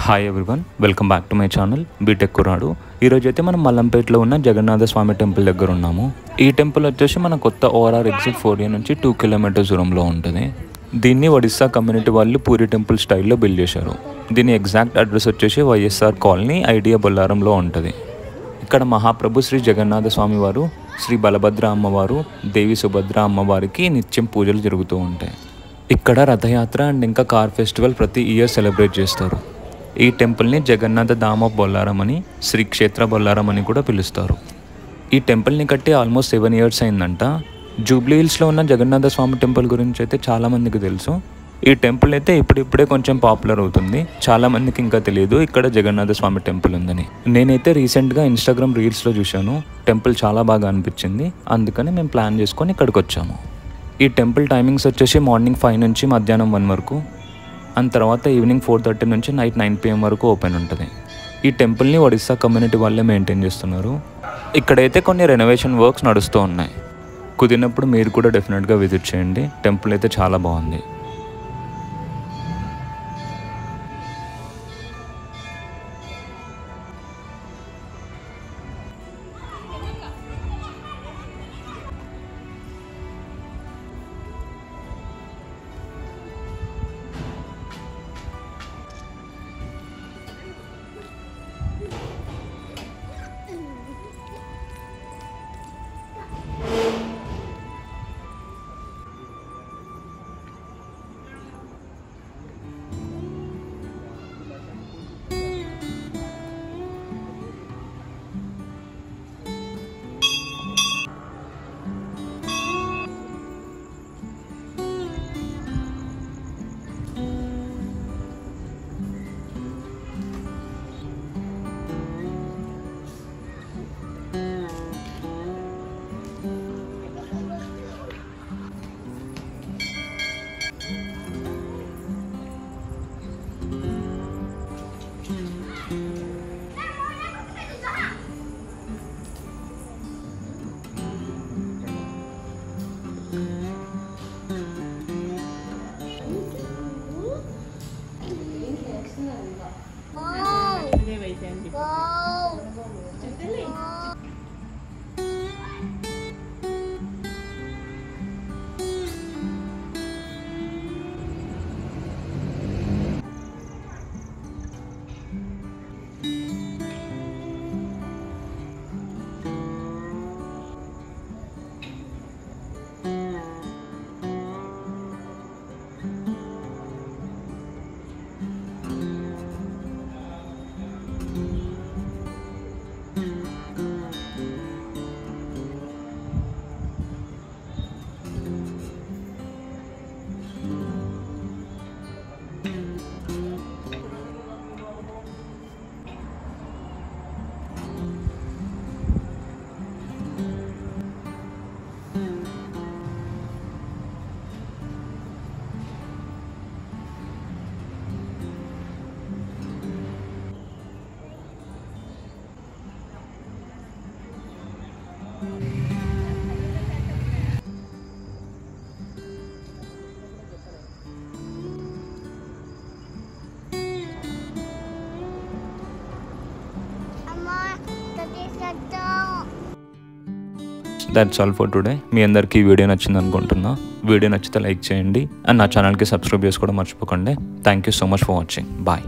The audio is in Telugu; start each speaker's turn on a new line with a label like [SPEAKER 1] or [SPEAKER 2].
[SPEAKER 1] Hi everyone, welcome back to my channel BTech కుర్రాడు. ఈరోజు అయితే మనం మల్లంపేటలో ఉన్న జగన్నాథ స్వామి టెంపుల్ దగ్గర ఉన్నాము. ఈ టెంపుల్ వచ్చేసి మన కొత్త ఓఆర్ఆర్ ఎగ్జిట్ 4A నుంచి 2 కిలోమీటర్స్ దూరంలో ఉంటుంది. దీన్ని ఒడిస్సా కమ్యూనిటీ వాళ్ళు పూరి టెంపుల్ స్టైల్లో బిల్డ్ చేశారు. దీని ఎగ్జాక్ట్ అడ్రస్ వచ్చేసి వైఎస్ఆర్ కాలనీ, ఐడియా బొల్లారంలో ఉంటుంది. ఇక్కడ మహాప్రభు శ్రీ జగన్నాథ స్వామి వారు, శ్రీ బలభద్ర అమ్మవారు, దేవి సుభద్ర అమ్మవారికి నిత్యం పూజలు జరుగుతూ ఉంటాయి. ఇక్కడ రథయాత్ర అండ్ ఇంకా కార్ ఫెస్టివల్ ప్రతి ఇయర్ సెలబ్రేట్ చేస్తారు. ఈ టెంపుల్ని జగన్నాథ ధామ్ ఆఫ్ బొల్లారం అని, శ్రీ క్షేత్ర బొల్లారం అని కూడా పిలుస్తారు. ఈ టెంపుల్ని కట్టి ఆల్మోస్ట్ 7 years అయిందంట. జూబ్లీ హిల్స్లో ఉన్న జగన్నాథ స్వామి టెంపుల్ గురించి అయితే చాలామందికి తెలుసు. ఈ టెంపుల్ అయితే ఇప్పుడిప్పుడే కొంచెం పాపులర్ అవుతుంది. చాలామందికి ఇంకా తెలియదు ఇక్కడ జగన్నాథ స్వామి టెంపుల్ ఉందని. నేనైతే రీసెంట్గా ఇన్స్టాగ్రామ్ రీల్స్లో చూశాను. టెంపుల్ చాలా బాగా అనిపించింది. అందుకని మేము ప్లాన్ చేసుకొని ఇక్కడికి వచ్చాము. ఈ టెంపుల్ టైమింగ్స్ వచ్చేసి మార్నింగ్ 5 నుంచి మధ్యాహ్నం 1 వరకు, అండ్ తర్వాత ఈవినింగ్ 4:30 నుంచి నైట్ 9 PM వరకు ఓపెన్ ఉంటుంది. ఈ టెంపుల్ని ఒడిస్సా కమ్యూనిటీ వాళ్ళే మెయింటైన్ చేస్తున్నారు. ఇక్కడైతే కొన్ని రెనోవేషన్ వర్క్స్ నడుస్తూ ఉన్నాయి. కుదిరినప్పుడు మీరు కూడా డెఫినెట్గా విజిట్ చేయండి. టెంపుల్ అయితే చాలా బాగుంది. That's all for today. మీ అందరికీ ఈ వీడియో నచ్చింది అనుకుంటున్నా. వీడియో నచ్చితే లైక్ చేయండి అండ్ నా ఛానల్కి సబ్స్క్రైబ్ చేసుకోవడం మర్చిపోకండి. Thank you so much for watching. Bye.